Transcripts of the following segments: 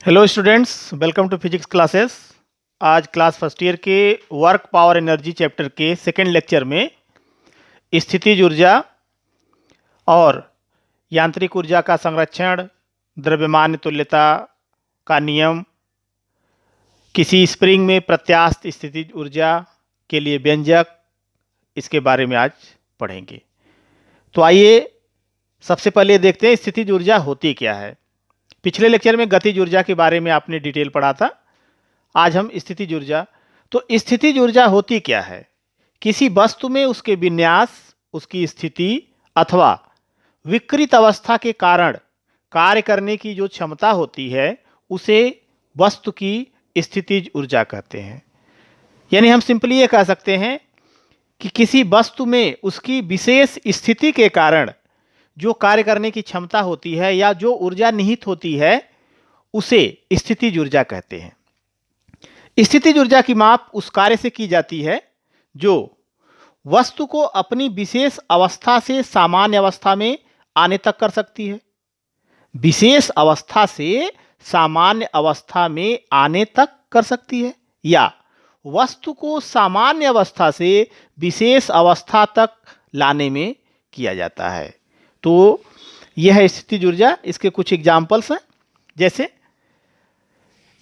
Hello students, welcome to physics classes. आज class first year के work power energy chapter के second lecture में स्थितिज ऊर्जा और यांत्रिक ऊर्जा का संरक्षण, द्रव्यमान तुल्यता का नियम, किसी स्प्रिंग में प्रत्यास्थ स्थितिज ऊर्जा के लिए व्यंजक, इसके बारे में आज पढ़ेंगे। तो आइए सबसे पहले देखते हैं स्थितिज ऊर्जा होती क्या है। पिछले लेक्चर में गतिज ऊर्जा के बारे में आपने डिटेल पढ़ा था। आज हम स्थितिज ऊर्जा। तो स्थितिज ऊर्जा होती क्या है? किसी वस्तु में उसके विन्यास, उसकी स्थिति अथवा विकृत अवस्था के कारण कार्य करने की जो क्षमता होती है उसे वस्तु की स्थितिज ऊर्जा कहते हैं। यानी हम सिंपली ये कह सकते हैं कि किसी वस्तु में उसकी विशेष स्थिति के कारण जो कार्य करने की क्षमता होती है या जो ऊर्जा निहित होती है उसे स्थितिज ऊर्जा कहते हैं। स्थितिज ऊर्जा की माप उस कार्य से की जाती है जो वस्तु को अपनी विशेष अवस्था से सामान्य अवस्था में आने तक कर सकती है। विशेष अवस्था से सामान्य अवस्था में आने तक कर सकती है या वस्तु को सामान्य अवस्था से विशेष अवस्था तक लाने में किया जाता है। तो यह है स्थितिज ऊर्जा। इसके कुछ एग्जाम्पल्स हैं, जैसे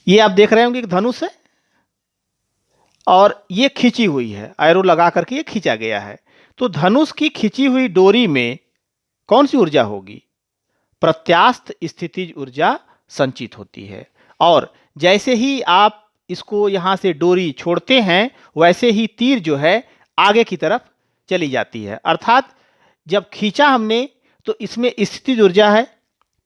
ये आप देख रहे होंगे एक धनुष है और ये खींची हुई है, एरो लगा करके ये खींचा गया है। तो धनुष की खींची हुई डोरी में कौन सी ऊर्जा होगी? प्रत्यास्थ स्थितिज ऊर्जा संचित होती है। और जैसे ही आप इसको यहां से डोरी छोड़ते हैं वैसे ही तीर जो है आगे की तरफ चली जाती है। अर्थात जब खींचा हमने तो इसमें स्थितिज ऊर्जा है,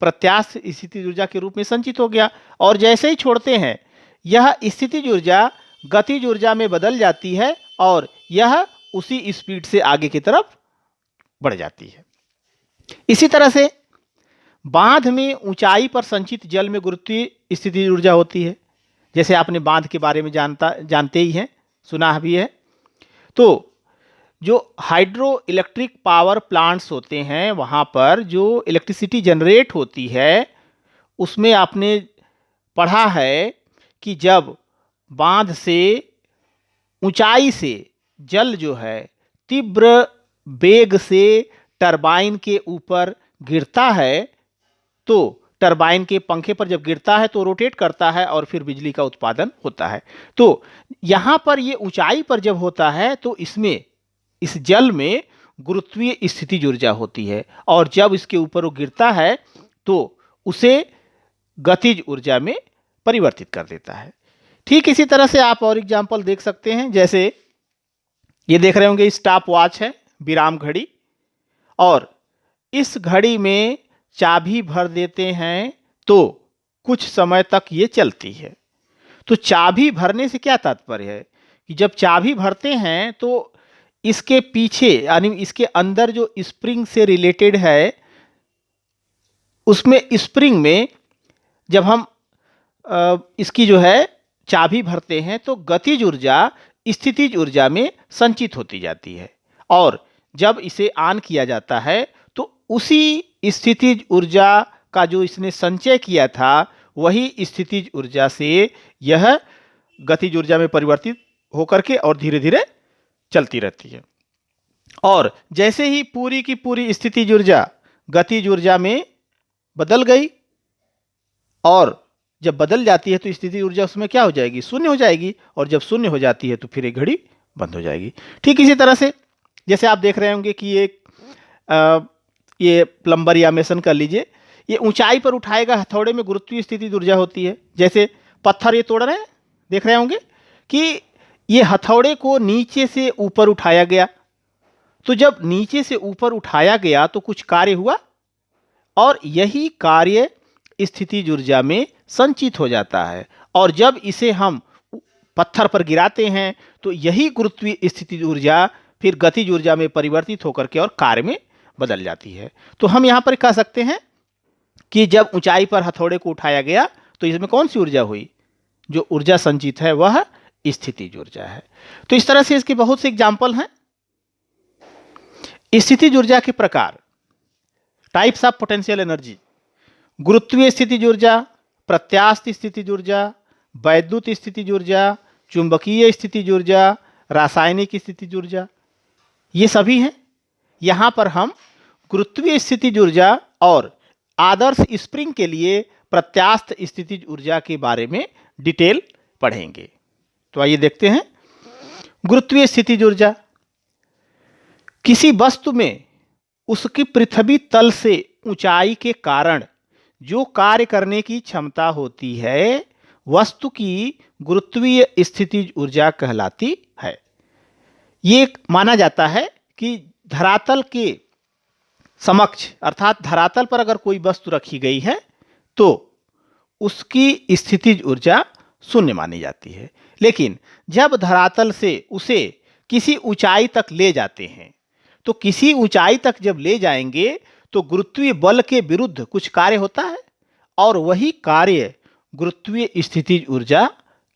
प्रत्यास्थ स्थितिज ऊर्जा के रूप में संचित हो गया, और जैसे ही छोड़ते हैं यह स्थितिज ऊर्जा गतिज ऊर्जा में बदल जाती है और यह उसी स्पीड से आगे की तरफ बढ़ जाती है। इसी तरह से बांध में ऊंचाई पर संचित जल में गुरुत्वीय स्थितिज ऊर्जा होती है। जैसे आपने बांध के बारे में जानते ही हैं, सुना भी है। तो जो हाइड्रो इलेक्ट्रिक पावर प्लांट्स होते हैं वहाँ पर जो इलेक्ट्रिसिटी जनरेट होती है उसमें आपने पढ़ा है कि जब बांध से ऊंचाई से जल जो है तीव्र वेग से टरबाइन के ऊपर गिरता है, तो टरबाइन के पंखे पर जब गिरता है तो रोटेट करता है और फिर बिजली का उत्पादन होता है। तो यहाँ पर ये ऊंचाई पर जब होता है तो इसमें इस जल में गुरुत्वीय स्थितिज ऊर्जा होती है, और जब इसके ऊपर वो गिरता है तो उसे गतिज ऊर्जा में परिवर्तित कर देता है। ठीक इसी तरह से आप और एग्जाम्पल देख सकते हैं, जैसे ये देख रहे होंगे स्टॉप वॉच है, विराम घड़ी, और इस घड़ी में चाबी भर देते हैं तो कुछ समय तक ये चलती है। तो चाबी भरने से क्या तात्पर्य है कि जब चाबी भरते हैं तो इसके पीछे यानी इसके अंदर जो स्प्रिंग से रिलेटेड है उसमें स्प्रिंग में जब हम इसकी जो है चाबी भरते हैं तो गतिज ऊर्जा स्थितिज ऊर्जा में संचित होती जाती है, और जब इसे ऑन किया जाता है तो उसी स्थितिज ऊर्जा का जो इसने संचय किया था वही स्थितिज ऊर्जा से यह गतिज ऊर्जा में परिवर्तित होकर के और धीरे धीरे चलती रहती है। और जैसे ही पूरी की पूरी स्थितिज ऊर्जा गतिज ऊर्जा में बदल गई, और जब बदल जाती है तो स्थितिज ऊर्जा उसमें क्या हो जाएगी? शून्य हो जाएगी, और जब शून्य हो जाती है तो फिर एक घड़ी बंद हो जाएगी। ठीक इसी तरह से जैसे आप देख रहे होंगे कि ये प्लम्बर या मेसन कर लीजिए, ये ऊंचाई पर उठाएगा हथौड़े में गुरुत्वीय स्थितिज ऊर्जा होती है। जैसे पत्थर ये तोड़ रहे हैं, देख रहे होंगे कि ये हथौड़े को नीचे से ऊपर उठाया गया, तो जब नीचे से ऊपर उठाया गया तो कुछ कार्य हुआ, और यही कार्य स्थितिज ऊर्जा में संचित हो जाता है, और जब इसे हम पत्थर पर गिराते हैं तो यही गुरुत्वीय स्थितिज ऊर्जा फिर गतिज ऊर्जा में परिवर्तित होकर के और कार्य में बदल जाती है। तो हम यहाँ पर कह सकते हैं कि जब ऊंचाई पर हथौड़े को उठाया गया तो इसमें कौन सी ऊर्जा हुई? जो ऊर्जा संचित है वह स्थितिज ऊर्जा है। तो इस तरह से इसके बहुत से एग्जाम्पल हैं। स्थितिज ऊर्जा के प्रकार, टाइप्स ऑफ पोटेंशियल एनर्जी: गुरुत्वीय स्थितिज ऊर्जा, प्रत्यास्थ स्थितिज ऊर्जा, वैद्युत स्थितिज ऊर्जा, चुंबकीय स्थितिज ऊर्जा, रासायनिक स्थितिज ऊर्जा, ये सभी हैं। यहाँ पर हम गुरुत्वीय स्थितिज ऊर्जा और आदर्श स्प्रिंग के लिए प्रत्यास्थ स्थितिज ऊर्जा के बारे में डिटेल पढ़ेंगे। तो आइए देखते हैं। गुरुत्वीय स्थितिज ऊर्जा, किसी वस्तु में उसकी पृथ्वी तल से ऊंचाई के कारण जो कार्य करने की क्षमता होती है, वस्तु की गुरुत्वीय स्थितिज ऊर्जा कहलाती है। ये माना जाता है कि धरातल के समक्ष, अर्थात धरातल पर अगर कोई वस्तु रखी गई है तो उसकी स्थितिज ऊर्जा शून्य मानी जाती है। लेकिन जब धरातल से उसे किसी ऊंचाई तक ले जाते हैं, तो किसी ऊंचाई तक जब ले जाएंगे तो गुरुत्वीय बल के विरुद्ध कुछ कार्य होता है और वही कार्य गुरुत्वीय स्थितिज ऊर्जा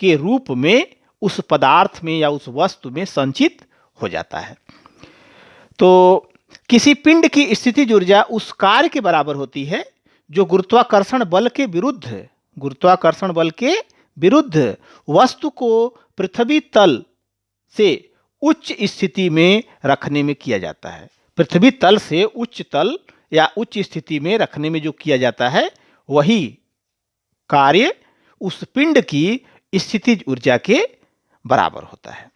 के रूप में उस पदार्थ में या उस वस्तु में संचित हो जाता है। तो किसी पिंड की स्थितिज ऊर्जा उस कार्य के बराबर होती है जो गुरुत्वाकर्षण बल के विरुद्ध वस्तु को पृथ्वी तल से उच्च स्थिति में रखने में किया जाता है। पृथ्वी तल से उच्च तल या उच्च स्थिति में रखने में जो किया जाता है, वही कार्य उस पिंड की स्थितिज ऊर्जा के बराबर होता है।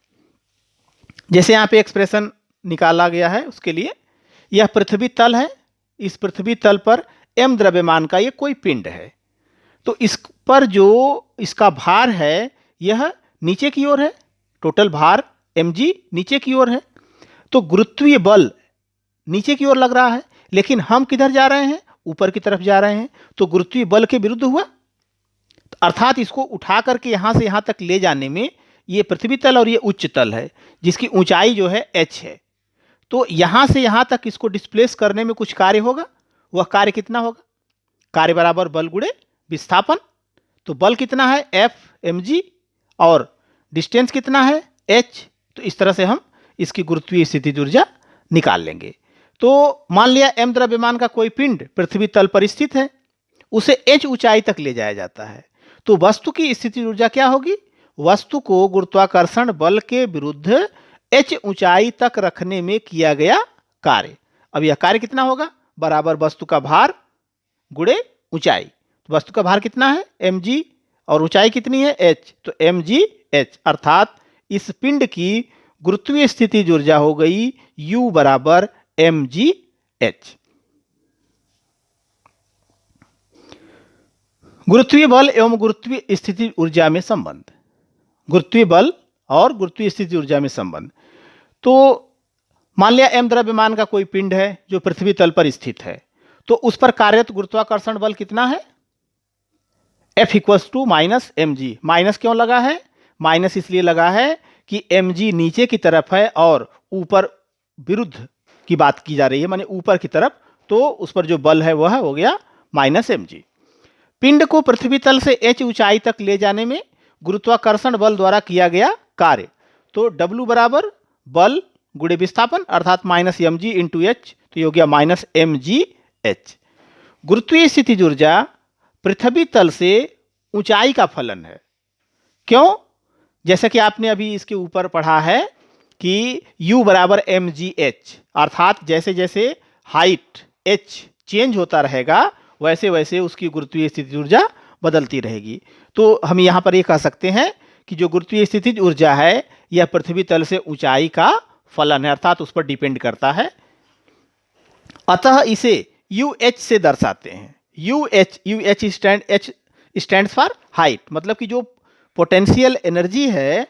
जैसे यहाँ पे एक्सप्रेशन निकाला गया है उसके लिए, यह पृथ्वी तल है, इस पृथ्वी तल पर m द्रव्यमान का ये कोई पिंड है, तो इस पर जो इसका भार है यह नीचे की ओर है, टोटल भार mg नीचे की ओर है। तो गुरुत्वीय बल नीचे की ओर लग रहा है, लेकिन हम किधर जा रहे हैं, ऊपर की तरफ जा रहे हैं, तो गुरुत्वीय बल के विरुद्ध हुआ। अर्थात इसको उठा करके यहाँ से यहाँ तक ले जाने में ये पृथ्वी तल और ये उच्च तल है जिसकी ऊंचाई जो है h है, तो यहाँ से यहाँ तक इसको डिस्प्लेस करने में कुछ कार्य होगा। वह कार्य कितना होगा, कार्य बराबर बल गुणे विस्थापन। तो बल कितना है F mg और डिस्टेंस कितना है h। तो इस तरह से हम इसकी गुरुत्वीय स्थितिज ऊर्जा निकाल लेंगे। तो मान लिया m द्रव्यमान का कोई पिंड पृथ्वी तल पर स्थित है, उसे h ऊंचाई तक ले जाया जाता है, तो वस्तु की स्थितिज ऊर्जा क्या होगी, वस्तु को गुरुत्वाकर्षण बल के विरुद्ध h ऊंचाई तक रखने में किया गया कार्य। अब यह कार्य कितना होगा, बराबर वस्तु का भार गुणे ऊंचाई। तो वस्तु का भार कितना है mg और ऊंचाई कितनी है h, तो mg h, अर्थात इस पिंड की गुरुत्वीय स्थितिज ऊर्जा हो गई U बराबर mg h। गुरुत्वीय बल एवं गुरुत्वीय स्थितिज ऊर्जा में संबंध, गुरुत्वीय बल और गुरुत्वीय स्थितिज ऊर्जा में संबंध। तो मान लिया m द्रव्यमान का कोई पिंड है जो पृथ्वी तल पर स्थित है, तो उस पर कार्यरत गुरुत्वाकर्षण बल कितना है, F equals to minus mg। Minus क्यों लगा है, माइनस इसलिए लगा है कि mg नीचे की तरफ है और ऊपर विरुद्ध की बात की जा रही है, माने ऊपर की तरफ, तो उस पर जो बल है वह हो गया माइनस mg। पिंड को पृथ्वी तल से h ऊंचाई तक ले जाने में गुरुत्वाकर्षण बल द्वारा किया गया कार्य, तो W बराबर बल गुणे विस्थापन अर्थात माइनस mg इंटू h, तो ये हो गया माइनस mg h। गुरुत्वीय स्थितिज ऊर्जा पृथ्वी तल से ऊंचाई का फलन है। क्यों, जैसे कि आपने अभी इसके ऊपर पढ़ा है कि U बराबर mg h, अर्थात जैसे जैसे हाइट h चेंज होता रहेगा वैसे वैसे उसकी गुरुत्वीय स्थितिज ऊर्जा बदलती रहेगी। तो हम यहाँ पर ये कह सकते हैं कि जो गुरुत्वीय स्थितिज ऊर्जा है यह पृथ्वी तल से ऊंचाई का फलन है, अर्थात उस पर डिपेंड करता है। अतः इसे UH से दर्शाते हैं। UH स्टैंड्स फॉर हाइट, मतलब कि जो पोटेंशियल एनर्जी है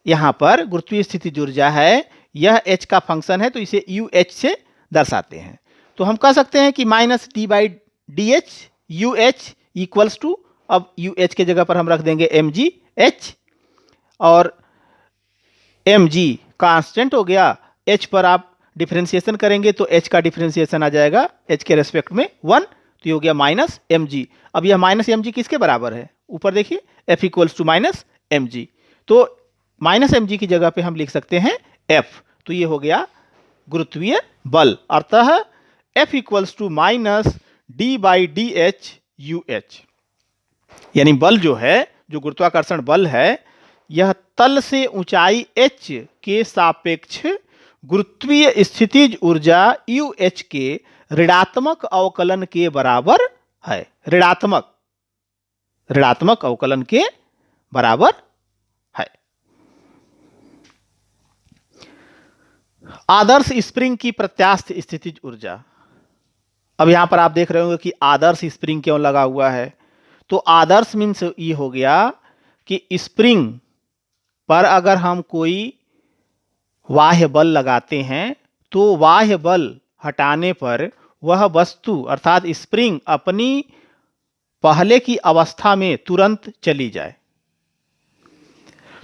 यहाँ पर गुरुत्वीय स्थितिज ऊर्जा है, यह h का फंक्शन है, तो इसे UH से दर्शाते हैं। तो हम कह सकते हैं कि minus d/dh UH equals to, अब UH के जगह पर हम रख देंगे mg h और mg कांस्टेंट हो गया, h पर आप डिफरेंशिएशन करेंगे तो h का डिफरेंशिएशन आ जाएगा h के रेस्पेक्ट में 1, तो ये हो गया माइनस mg। अब यह माइनस mg किसके बराबर है, ऊपर देखिए f equals to minus mg, तो माइनस mg की जगह पे हम लिख सकते हैं f, तो ये हो गया गुरुत्वीय बल। अतः f equals to minus d/dh UH। यानी बल जो है, जो गुरुत्वाकर्षण बल है, यह तल से ऊंचाई h के सापेक्ष गुरुत्वीय स्थितिज ऊर्जा UH के ऋणात्मक अवकलन के बराबर है। ऋणात्मक अवकलन के बराबर है। आदर्श स्प्रिंग की प्रत्यास्थ स्थितिज ऊर्जा। अब यहां पर आप देख रहे होंगे कि आदर्श स्प्रिंग क्यों लगा हुआ है। तो आदर्श मीन्स ये हो गया कि स्प्रिंग पर अगर हम कोई बाह्य बल लगाते हैं तो बाह्य बल हटाने पर वह वस्तु अर्थात स्प्रिंग अपनी पहले की अवस्था में तुरंत चली जाए।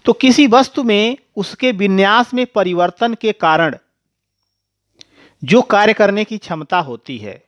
तो किसी वस्तु में उसके विन्यास में परिवर्तन के कारण जो कार्य करने की क्षमता होती है,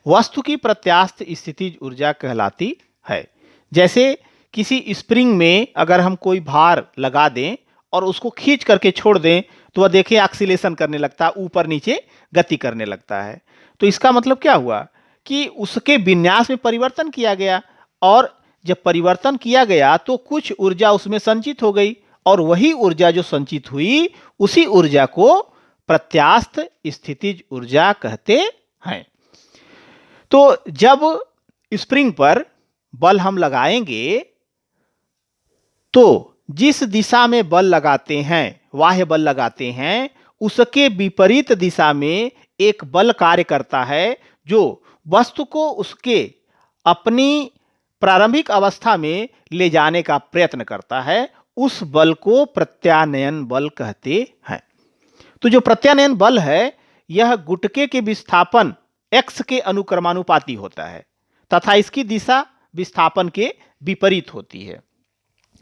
वस्तु की प्रत्यास्थ स्थितिज ऊर्जा कहलाती है। जैसे किसी स्प्रिंग में अगर हम कोई भार लगा दें और उसको खींच करके छोड़ दें तो वह देखिए एक्सीलेशन करने लगता है, ऊपर नीचे गति करने लगता है। तो इसका मतलब क्या हुआ कि उसके विन्यास में परिवर्तन किया गया, और जब परिवर्तन किया गया तो कुछ ऊर्जा उसमें संचित हो गई, और वही ऊर्जा जो संचित हुई उसी ऊर्जा को प्रत्यास्थ स्थितिज ऊर्जा कहते हैं। तो जब स्प्रिंग पर बल हम लगाएंगे तो जिस दिशा में बल लगाते हैं, बाह्य बल लगाते हैं, उसके विपरीत दिशा में एक बल कार्य करता है जो वस्तु को उसके अपनी प्रारंभिक अवस्था में ले जाने का प्रयत्न करता है। उस बल को प्रत्यानयन बल कहते हैं। तो जो प्रत्यानयन बल है यह गुटके के विस्थापन x के अनुक्रमानुपाती होता है तथा इसकी दिशा विस्थापन के विपरीत होती है।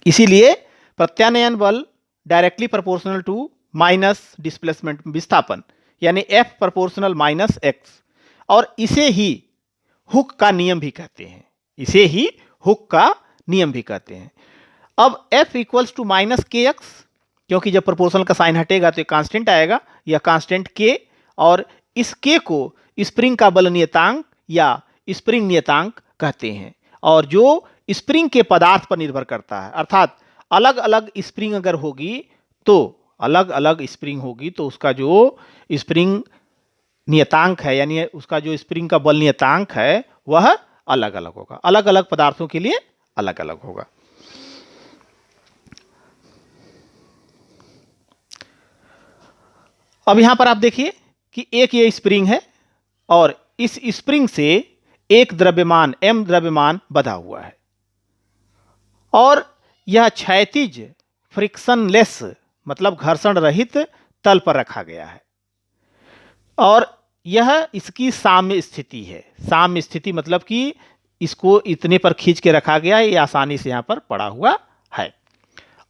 इसीलिए प्रत्यानयन बल directly proportional to minus displacement विस्थापन, यानी F प्रोपोर्शनल माइनस x, और इसे ही हुक का नियम भी कहते हैं। इसे ही हुक का नियम भी कहते हैं। अब F इक्वल्स टू माइनस के एक्स, क्योंकि जब प्रोपोर्शनल का साइन हटेगा तो एक कांस्टेंट आएगा, यह कांस्टेंट k, और इस k को स्प्रिंग का बल नियतांक या स्प्रिंग नियतांक कहते हैं, और जो स्प्रिंग के पदार्थ पर निर्भर करता है। अर्थात अलग अलग स्प्रिंग अगर होगी तो उसका जो स्प्रिंग नियतांक है, यानी उसका जो स्प्रिंग का बल नियतांक है वह अलग अलग होगा। अलग अलग पदार्थों के लिए अलग अलग होगा। अब यहां पर आप देखिए कि एक ये स्प्रिंग है और इस स्प्रिंग से एक द्रव्यमान m द्रव्यमान बंधा हुआ है, और यह क्षैतिज फ्रिक्शनलेस मतलब घर्षण रहित तल पर रखा गया है, और यह इसकी साम्य स्थिति है। साम्य स्थिति मतलब कि इसको इतने पर खींच के रखा गया है, ये आसानी से यहां पर पड़ा हुआ है।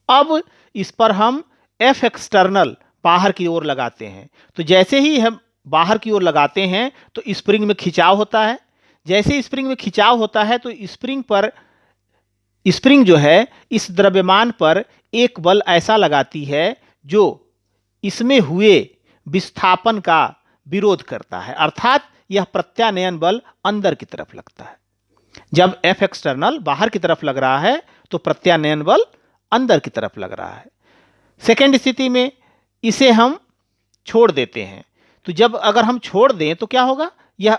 अब इस पर हम F एक्सटर्नल बाहर की ओर लगाते हैं, तो जैसे ही हम बाहर की ओर लगाते हैं तो स्प्रिंग में खिंचाव होता है। जैसे स्प्रिंग में खिंचाव होता है तो स्प्रिंग जो है इस द्रव्यमान पर एक बल ऐसा लगाती है जो इसमें हुए विस्थापन का विरोध करता है, अर्थात यह प्रत्यानयन बल अंदर की तरफ लगता है। जब F एक्सटर्नल बाहर की तरफ लग रहा है तो प्रत्यानयन बल अंदर की तरफ लग रहा है। सेकेंड स्थिति में इसे हम छोड़ देते हैं, तो जब अगर हम छोड़ दें तो क्या होगा, यह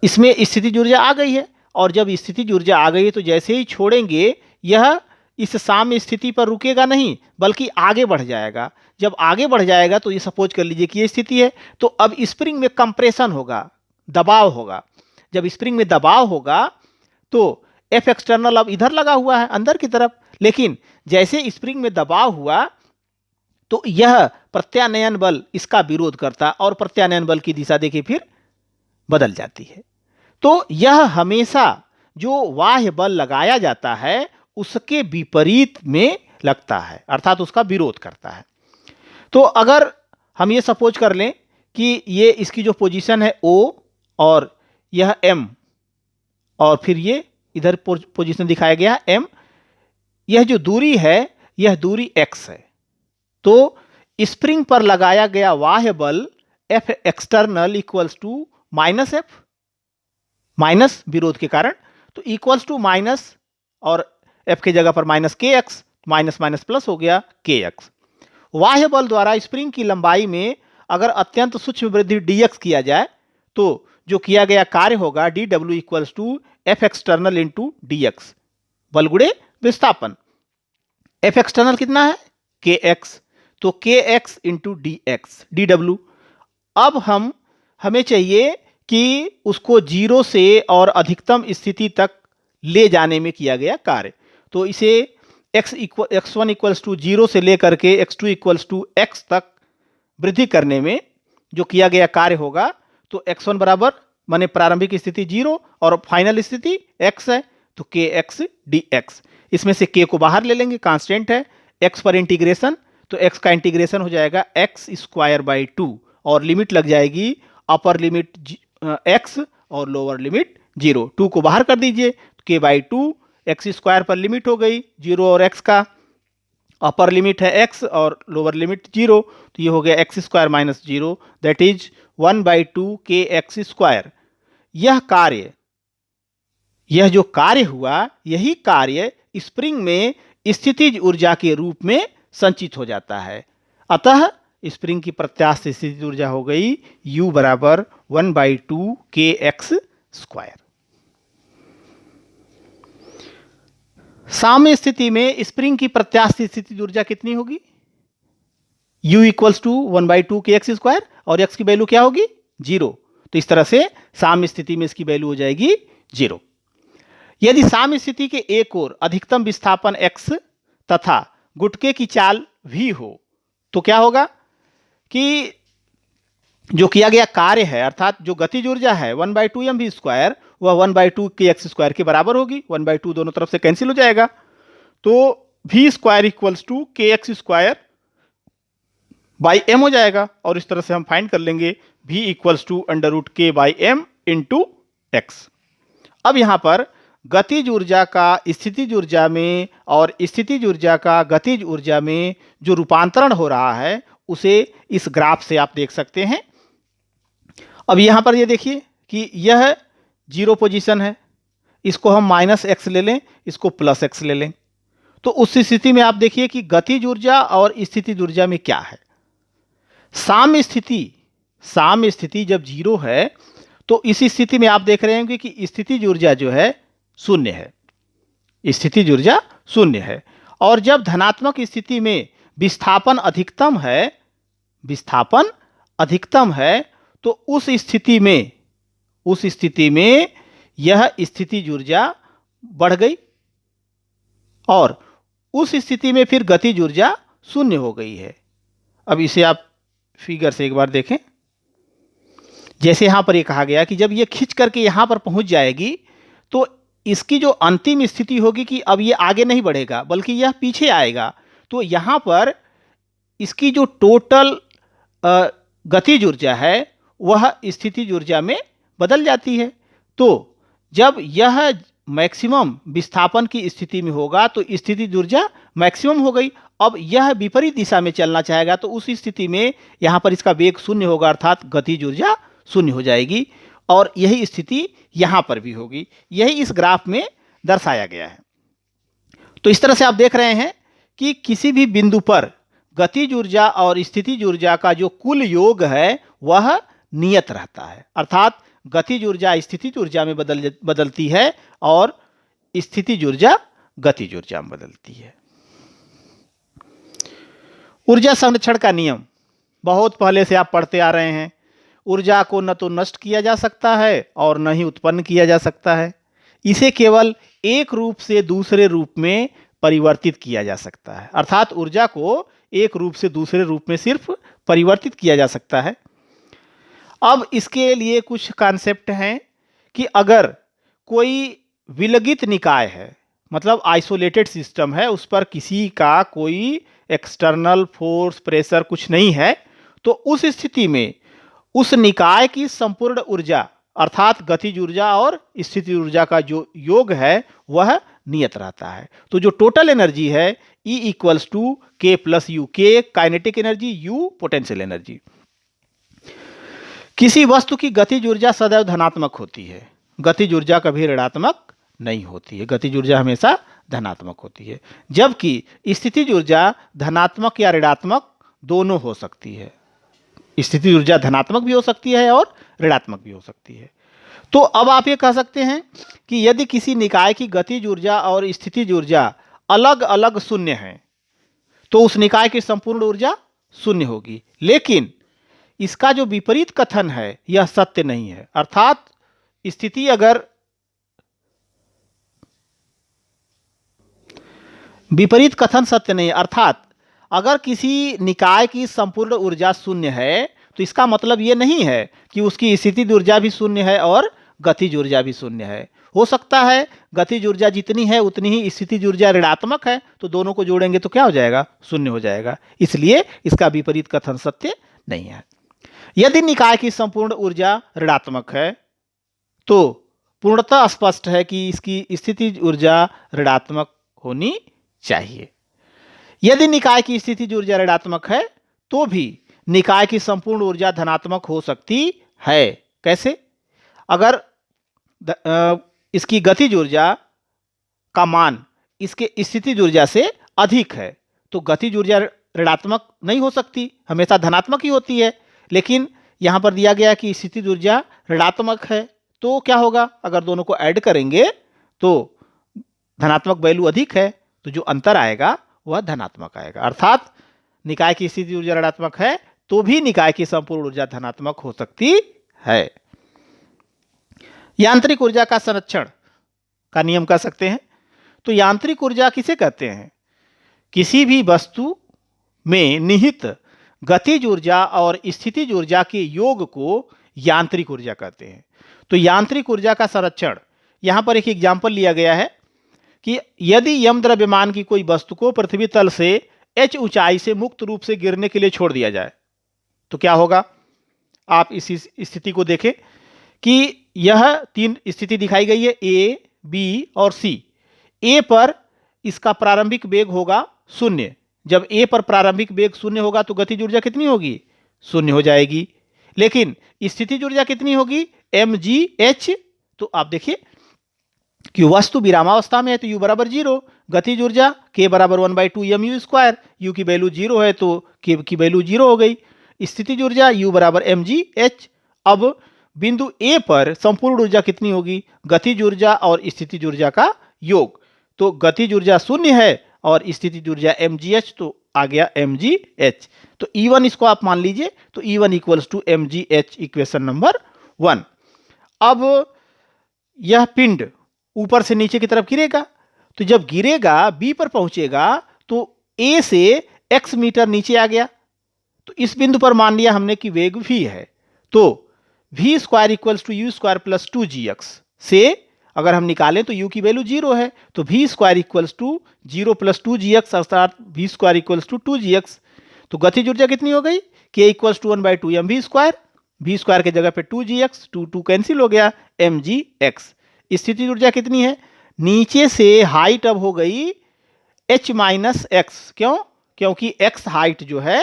इसमें स्थितिज ऊर्जा आ गई है, और जब स्थितिज ऊर्जा आ गई है तो जैसे ही छोड़ेंगे यह इस साम्य स्थिति पर रुकेगा नहीं बल्कि आगे बढ़ जाएगा। जब आगे बढ़ जाएगा तो ये सपोज कर लीजिए कि ये स्थिति है, तो अब स्प्रिंग में कंप्रेशन होगा, दबाव होगा। जब स्प्रिंग में दबाव होगा तो F एक्सटर्नल अब इधर लगा हुआ है अंदर की तरफ, लेकिन जैसे स्प्रिंग में दबाव हुआ तो यह प्रत्यानयन बल इसका विरोध करता है, और प्रत्यानयन बल की दिशा देखिए फिर बदल जाती है। तो यह हमेशा जो बाह्य बल लगाया जाता है उसके विपरीत में लगता है, अर्थात उसका विरोध करता है। तो अगर हम ये सपोज कर लें कि ये इसकी जो पोजीशन है O और यह M, और फिर ये इधर पोजीशन दिखाया गया M, यह जो दूरी है यह दूरी x है। तो स्प्रिंग पर लगाया गया बाह्य बल F external equals to minus F, minus विरोध के कारण, तो इक्वल्स टू माइनस, और एफ की जगह पर माइनस के एक्स, माइनस माइनस प्लस हो गया के एक्स। बाह्य बल द्वारा स्प्रिंग की लंबाई में अगर अत्यंत सूक्ष्म वृद्धि dx किया जाए तो जो किया गया कार्य होगा dw equals to F external into D X, बल गुणे विस्थापन। एफ एक्सटर्नल कितना है? के एक्स, तो के x into D x D W. अब हमें चाहिए कि उसको जीरो से और अधिकतम स्थिति तक ले जाने में किया गया कार्य, तो इसे x1 इक्वल्स टू जीरो से लेकर के x2 इक्वल्स टू x तक वृद्धि करने में जो किया गया कार्य होगा, तो x1 बराबर माने प्रारंभिक स्थिति जीरो और फाइनल स्थिति x है, तो के एक्स डी एक्स। इसमें से k को बाहर ले लेंगे, कांस्टेंट है, x पर इंटीग्रेशन, तो x का इंटीग्रेशन हो जाएगा एक्स स्क्वायर बाई टू, और लिमिट लग जाएगी अपर लिमिट x और लोअर लिमिट जीरो। 2 को बाहर कर दीजिए, k by two, x square पर लिमिट हो गई जीरो और x का, अपर लिमिट है x और लोअर लिमिट जीरो, तो ये हो गया x square minus zero, that is 1/2 के एक्स स्क्वायर। यह जो कार्य हुआ, यही कार्य स्प्रिंग में स्थितिज ऊर्जा के रूप में संचित हो जाता है। अतः स्प्रिंग की प्रत्यास्थ स्थितिज ऊर्जा हो गई U बराबर 1/2 के एक्स स्क्वायर। साम्य स्थिति में स्प्रिंग की प्रत्यास्थ स्थितिज ऊर्जा कितनी होगी? U इक्वल्स टू 1/2 के एक्स स्क्वायर, और x की वैल्यू क्या होगी? जीरो। तो इस तरह से साम्य स्थिति में इसकी वैल्यू हो जाएगी जीरो। यदि साम्य स्थिति के एक ओर अधिकतम विस्थापन x तथा गुटके की चाल v हो, तो क्या होगा कि जो किया गया कार्य है, अर्थात जो गतिज ऊर्जा है 1/2 mv स्क्वायर, वह 1/2 के एक्स स्क्वायर के बराबर होगी। 1/2 दोनों तरफ से कैंसिल हो जाएगा, तो v स्क्वायर इक्वल्स टू के एक्स स्क्वायर बाई एम हो जाएगा, और इस तरह से हम फाइंड कर लेंगे v equals to under root K by M into X. अब यहां पर गतिज ऊर्जा का स्थितिज ऊर्जा में और स्थितिज ऊर्जा का गतिज ऊर्जा में जो रूपांतरण हो रहा है, उसे इस ग्राफ से आप देख सकते हैं। अब यहां पर ये देखिए कि यह जीरो पोजीशन है, इसको हम माइनस एक्स ले लें, इसको प्लस एक्स ले लें, तो उस स्थिति में आप देखिए कि गतिज ऊर्जा और स्थितिज ऊर्जा में क्या है। साम्य स्थिति जब जीरो है, तो इस स्थिति में आप देख रहे होंगे कि स्थितिज ऊर्जा जो है शून्य है, स्थितिज ऊर्जा शून्य है। और जब धनात्मक स्थिति में विस्थापन अधिकतम है, तो उस स्थिति में यह स्थितिज ऊर्जा बढ़ गई, और उस स्थिति में फिर गतिज ऊर्जा शून्य हो गई है। अब इसे आप फिगर से एक बार देखें। जैसे यहां पर ये कहा गया कि जब ये खींच करके यहां पर पहुंच जाएगी, तो इसकी जो अंतिम स्थिति होगी कि अब ये आगे नहीं बढ़ेगा बल्कि यह पीछे आएगा, तो यहां पर इसकी जो टोटल गतिज ऊर्जा है वह स्थितिज ऊर्जा में बदल जाती है। तो जब यह मैक्सिमम विस्थापन की स्थिति में होगा तो स्थितिज ऊर्जा मैक्सिमम हो गई। अब यह विपरीत दिशा में चलना चाहेगा, तो उस स्थिति में यहां पर इसका वेग शून्य होगा, अर्थात गतिज ऊर्जा शून्य हो जाएगी, और यही स्थिति यहां पर भी होगी। यही इस ग्राफ में दर्शाया गया है। तो इस तरह से आप देख रहे हैं कि किसी भी बिंदु पर गतिज ऊर्जा और स्थितिज ऊर्जा का जो कुल योग है वह नियत रहता है, अर्थात गतिज ऊर्जा स्थितिज ऊर्जा में बदलती है और स्थितिज ऊर्जा गतिज ऊर्जा में बदलती है। ऊर्जा संरक्षण का नियम बहुत पहले से आप पढ़ते आ रहे हैं। ऊर्जा को न तो नष्ट किया जा सकता है और न ही उत्पन्न किया जा सकता है, इसे केवल एक रूप से दूसरे रूप में परिवर्तित किया जा सकता है, अर्थात ऊर्जा को एक रूप से दूसरे रूप में सिर्फ परिवर्तित किया जा सकता है। अब इसके लिए कुछ कॉन्सेप्ट हैं कि अगर कोई विलगित निकाय है, मतलब आइसोलेटेड सिस्टम है, उस पर किसी का कोई एक्सटर्नल फोर्स प्रेशर कुछ नहीं है, तो उस स्थिति में उस निकाय की संपूर्ण ऊर्जा अर्थात गतिज ऊर्जा और स्थितिज ऊर्जा का जो योग है वह नियत रहता है। तो जो टोटल एनर्जी है E इक्वल्स टू के प्लस यू, के kinetic energy, you potential energy. किसी वस्तु की गतिज ऊर्जा सदैव धनात्मक होती है, गतिज ऊर्जा कभी ऋणात्मक नहीं होती है। गतिज ऊर्जा हमेशा धनात्मक होती है, जबकि स्थितिज ऊर्जा धनात्मक या ऋणात्मक दोनों हो सकती है। स्थितिज ऊर्जा धनात्मक भी हो सकती है और ऋणात्मक भी हो सकती है। तो अब आप ये कह सकते हैं कि यदि किसी निकाय की गतिज ऊर्जा और स्थितिज ऊर्जा अलग अलग शून्य हैं तो उस निकाय की संपूर्ण ऊर्जा शून्य होगी। लेकिन इसका जो विपरीत कथन है यह सत्य नहीं है। अर्थात स्थिति अगर विपरीत कथन सत्य नहीं है, अर्थात अगर किसी निकाय की संपूर्ण ऊर्जा शून्य है तो इसका मतलब यह नहीं है कि उसकी स्थितिज ऊर्जा भी शून्य है और गतिज ऊर्जा भी शून्य है। हो सकता है गतिज ऊर्जा जितनी है उतनी ही स्थितिज ऊर्जा ऋणात्मक है, तो दोनों को जोड़ेंगे तो क्या हो जाएगा, शून्य हो जाएगा। इसलिए इसका विपरीत कथन सत्य नहीं है। यदि निकाय की संपूर्ण ऊर्जा ऋणात्मक है तो पूर्णतः स्पष्ट है कि इसकी स्थितिज ऊर्जा ऋणात्मक होनी चाहिए। यदि निकाय की स्थितिज ऊर्जा ऋणात्मक है तो भी निकाय की संपूर्ण ऊर्जा धनात्मक हो सकती है। कैसे? अगर इसकी गतिज ऊर्जा का मान इसके स्थितिज ऊर्जा से अधिक है तो गतिज ऊर्जा ऋणात्मक नहीं हो सकती, हमेशा धनात्मक ही होती है। लेकिन यहां पर दिया गया कि स्थितिज ऊर्जा ऋणात्मक है, तो क्या होगा, अगर दोनों को ऐड करेंगे तो धनात्मक वैल्यू अधिक है तो जो अंतर आएगा वह धनात्मक आएगा। अर्थात निकाय की स्थितिज ऊर्जा ऋणात्मक है तो भी निकाय की संपूर्ण ऊर्जा धनात्मक हो सकती है। यांत्रिक ऊर्जा का संरक्षण का नियम कह सकते हैं। तो यांत्रिक ऊर्जा किसे कहते हैं? किसी भी वस्तु में निहित गतिज ऊर्जा और स्थितिज ऊर्जा के योग को यांत्रिक ऊर्जा कहते हैं। तो यांत्रिक ऊर्जा का संरक्षण, यहां पर एक एग्जाम्पल लिया गया है कि यदि यम द्रव्यमान की कोई वस्तु को पृथ्वी तल से h ऊंचाई से मुक्त रूप से गिरने के लिए छोड़ दिया जाए तो क्या होगा। आप इस स्थिति को देखें कि यह तीन स्थिति दिखाई गई है, ए, बी और सी। ए पर इसका प्रारंभिक वेग होगा शून्य। जब ए पर प्रारंभिक वेग शून्य होगा तो गतिज ऊर्जा कितनी होगी, शून्य हो जाएगी। लेकिन स्थितिज ऊर्जा कितनी होगी, mgh। तो आप देखिए कि वस्तु विरामावस्था में है तो u बराबर 0, गतिज ऊर्जा k बराबर 1/2 mu स्क्वायर, u की वैल्यू 0 है तो k की वैल्यू 0 हो गई। स्थितिज ऊर्जा u बराबर mgh। अब बिंदु A पर संपूर्ण ऊर्जा कितनी होगी, गतिज ऊर्जा और स्थितिज ऊर्जा का योग। तो गतिज ऊर्जा शून्य है और स्थितिज ऊर्जा mgh, तो आ गया mgh। तो E1 इसको आप मान लीजिए, तो E1 equals to mgh, equation number 1। अब यह पिंड ऊपर से नीचे की तरफ गिरेगा, तो जब गिरेगा B पर पहुंचेगा तो A से x मीटर नीचे आ गया। तो इस बिंदु पर मान लिया हमने कि वेग v है, तो v square equals to U square plus 2gx से अगर हम निकालें तो u की वैल्यू 0 है, तो v square equals to 0 plus 2gx अर्थात v square equals to 2gx। तो गतिज ऊर्जा कितनी हो गई, k equals to 1/2 mv square, v square के जगह पे 2gx, 2 कैंसिल हो गया, mgx। स्थितिज ऊर्जा कितनी है, नीचे से हाइट अब हो गई h माइनस एक्स। क्यों? क्योंकि x हाइट जो है,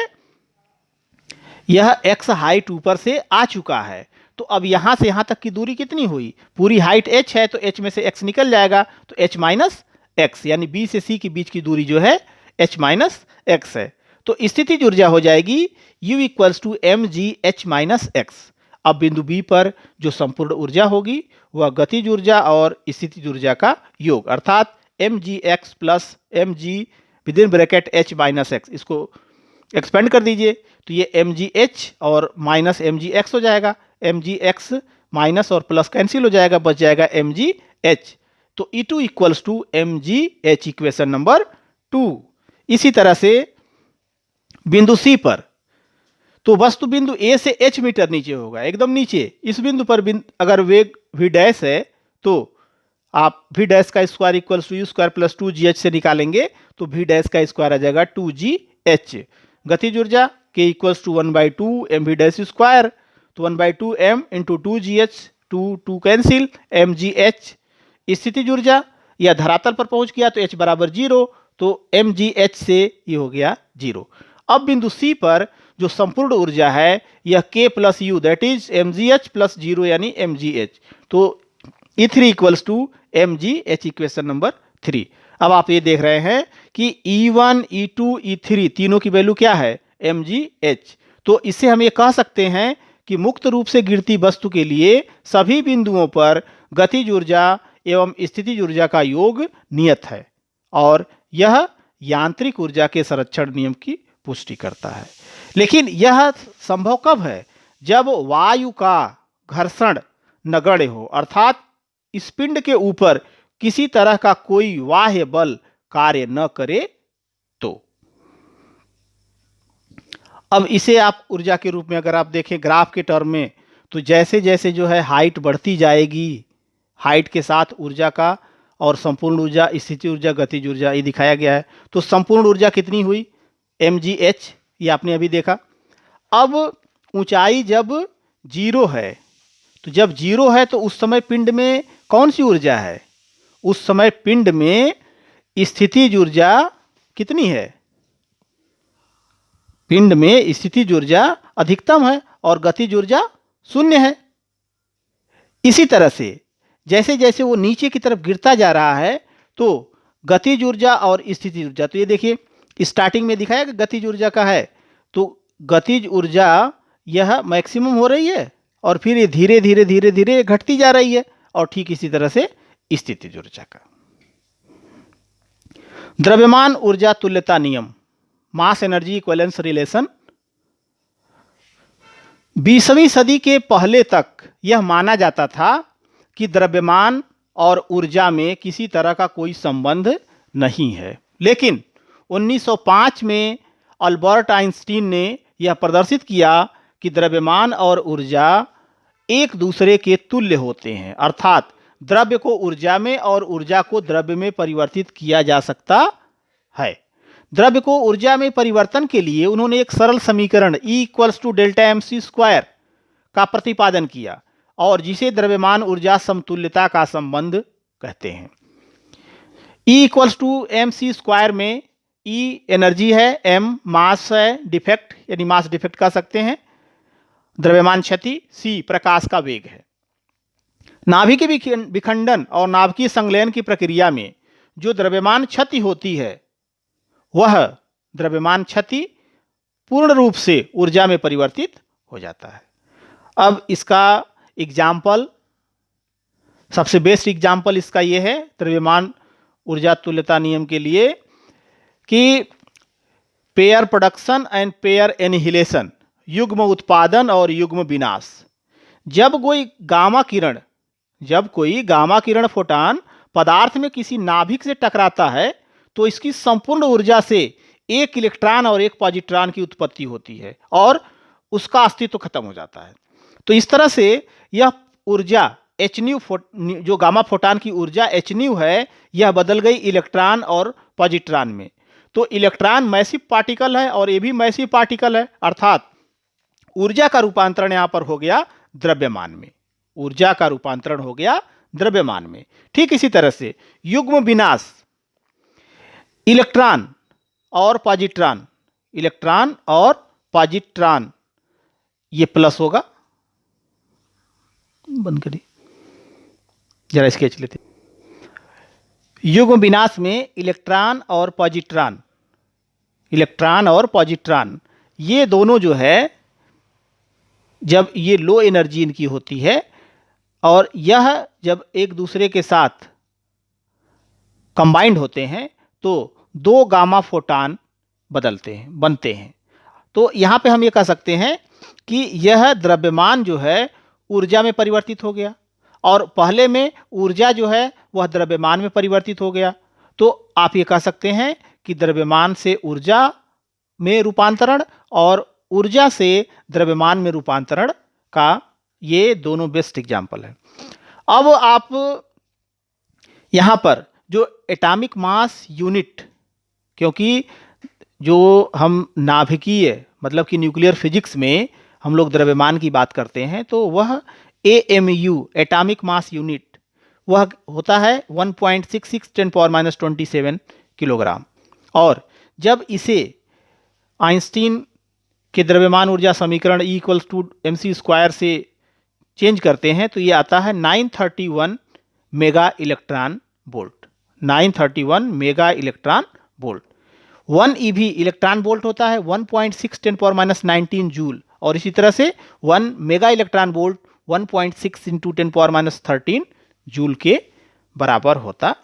यह x हाइट ऊपर से आ चुका है। तो अब यहां से यहां तक की दूरी कितनी हुई, पूरी हाइट h है तो h में से x निकल जाएगा, तो h माइनस एक्स, यानी b से c के बीच की दूरी जो है h माइनस एक्स है। तो स्थितिज ऊर्जा हो जाएगी u equals to mgh minus X. अब बिंदु B पर जो संपूर्ण ऊर्जा होगी वह गतिज ऊर्जा और स्थितिज ऊर्जा का योग, अर्थात mgx plus mg with in bracket h minus x. इसको एक्सपेंड कर दीजिए तो ये mgh और माइनस mgx हो जाएगा, mgx माइनस और प्लस कैंसिल हो जाएगा, बच जाएगा mgh। तो E2 equals to mgh, equation number 2। इसी तरह से बिंदु C पर, तो वस्तु बिंदु A से h मीटर नीचे होगा, एकदम नीचे। इस बिंदु पर अगर वेग v डैश है तो आप v डैश का square equals to U square plus 2gh से निकालेंगे तो v डैश का स्क्वायर आ जाएगा 2gh। गतिज ऊर्जा k equals to 1/2 mv dash square, तो 1/2 m into 2gh, 2 cancel, mgh। स्थितिज ऊर्जा या धरातल पर पहुंच गया तो h बराबर 0, तो mgh से ये हो गया 0। अब बिंदु C पर जो संपूर्ण ऊर्जा है यह k plus U, that is mgh plus 0 यानी mgh। तो E3 equals to mgh equation number 3। अब आप ये देख रहे हैं कि E1, E2, E3 तीनों की वैल्यू क्या है, mgh। तो इससे हम ये कह सकते हैं कि मुक्त रूप से गिरती वस्तु के लिए सभी बिंदुओं पर गतिज ऊर्जा एवं स्थितिज ऊर्जा का योग नियत है और यह यांत्रिक ऊर्जा के संरक्षण नियम की पुष्टि करता है। लेकिन यह संभव कब है, जब वायु का घर्षण नगण्य हो, अर्थात इस पिंड के ऊपर किसी तरह का कोई बाह्य बल कार्य न करे तो। अब इसे आप ऊर्जा के रूप में अगर आप देखें ग्राफ के टर्म में, तो जैसे जैसे जो है हाइट बढ़ती जाएगी, हाइट के साथ ऊर्जा का और संपूर्ण ऊर्जा, स्थिति ऊर्जा, गतिज ऊर्जा ये दिखाया गया है। तो संपूर्ण ऊर्जा कितनी हुई, mgh, ये आपने अभी देखा। अब ऊंचाई जब 0 है, तो जब 0 है तो उस समय पिंड में कौन सी ऊर्जा है, उस समय पिंड में स्थितिज ऊर्जा कितनी है, पिंड में स्थितिज ऊर्जा अधिकतम है और गतिज ऊर्जा 0 है। इसी तरह से जैसे जैसे वो नीचे की तरफ गिरता जा रहा है तो गतिज ऊर्जा और स्थितिज ऊर्जा, तो ये देखिए स्टार्टिंग में दिखाया कि गतिज ऊर्जा का है, तो गतिज ऊर्जा यह मैक्सिमम हो रही है और फिर ये धीरे धीरे धीरे धीरे घटती जा रही है, और ठीक इसी तरह से स्थितिज ऊर्जा का। द्रव्यमान ऊर्जा तुल्यता नियम, मास एनर्जी इक्विवेलेंस रिलेशन। 20वीं सदी के पहले तक यह माना जाता था कि द्रव्यमान और ऊर्जा में किसी तरह का कोई संबंध नहीं है, लेकिन 1905 में अल्बर्ट आइंस्टीन ने यह प्रदर्शित किया कि द्रव्यमान और ऊर्जा एक दूसरे के तुल्य होते हैं, अर्थात द्रव्य को ऊर्जा में और ऊर्जा को द्रव्य में परिवर्तित किया जा सकता है। द्रव्य को ऊर्जा में परिवर्तन के लिए उन्होंने एक सरल समीकरण E = Δmc² का प्रतिपादन किया और जिसे द्रव्यमान ऊर्जा समतुल्यता का संबंध कहते हैं। E = mc² में E एनर्जी है, m मास है, डिफेक्ट यानी मास डिफेक्ट कह सकते हैं, द्रव्यमान क्षति, c प्रकाश का वेग है। नाभिक के विखंडन और नाभिकीय संलयन की प्रक्रिया में जो द्रव्यमान क्षति होती है, वह द्रव्यमान क्षति पूर्ण रूप से ऊर्जा में परिवर्तित हो जाता है। अब इसका एग्जाम्पल, सबसे बेस्ट एग्जाम्पल इसका यह है द्रव्यमान ऊर्जा तुल्यता नियम के लिए कि pair production and pair annihilation, युग्म उत्पादन और युग्म विनाश। जब कोई गामा किरण फोटॉन पदार्थ में किसी नाभिक से टकराता है तो इसकी संपूर्ण ऊर्जा से एक इलेक्ट्रॉन और एक पॉजिट्रॉन की उत्पत्ति होती है और उसका अस्तित्व खत्म हो जाता है। तो इस तरह से यह ऊर्जा hν, जो गामा फोटॉन की ऊर्जा hν है, यह बदल गई इलेक्ट्रॉन और पॉजिट्रॉन में। तो इलेक्ट्रॉन मैसिव पार्टिकल है और ये भी मैसिव पार्टिकल है, अर्थात ऊर्जा का रूपांतरण यहां पर हो गया द्रव्यमान में, ऊर्जा का रूपांतरण हो गया द्रव्यमान में। ठीक इसी तरह से युग्म विनाश, इलेक्ट्रॉन और पॉजिट्रॉन, ये प्लस होगा, बंद करिए जरा स्केच लेते। युग्म विनाश में इलेक्ट्रॉन और पॉजिट्रॉन ये दोनों जो है, जब ये लो एनर्जी इनकी होती है और यह जब एक दूसरे के साथ कंबाइंड होते हैं तो दो गामा फोटॉन बनते हैं। तो यहां पे हम ये कह सकते हैं कि यह द्रव्यमान जो है ऊर्जा में परिवर्तित हो गया और पहले में ऊर्जा जो है वह द्रव्यमान में परिवर्तित हो गया। तो आप ये कह सकते हैं कि द्रव्यमान से ऊर्जा में रूपांतरण और ऊर्जा से द्रव्यमान में रूपांतरण का ये दोनों बेस्ट एग्जाम्पल है। अब आप यहां पर जो एटॉमिक मास यूनिट, क्योंकि जो हम नाभिकीय मतलब कि न्यूक्लियर फिजिक्स में हम लोग द्रव्यमान की बात करते हैं, तो वह AMU एटॉमिक मास यूनिट वह होता है 1.66 10⁻27 किलोग्राम। और जब इसे आइंस्टीन के द्रव्यमान ऊर्जा समीकरण E = mc² से चेंज करते हैं तो ये आता है 931 mega electron volt. 931 mega electron volt. 1 EV electron volt होता है 1.6 10⁻19 जूल, और इसी तरह से 1 मेगा इलेक्ट्रॉन वोल्ट 1.6 × 10⁻13 जूल के बराबर होता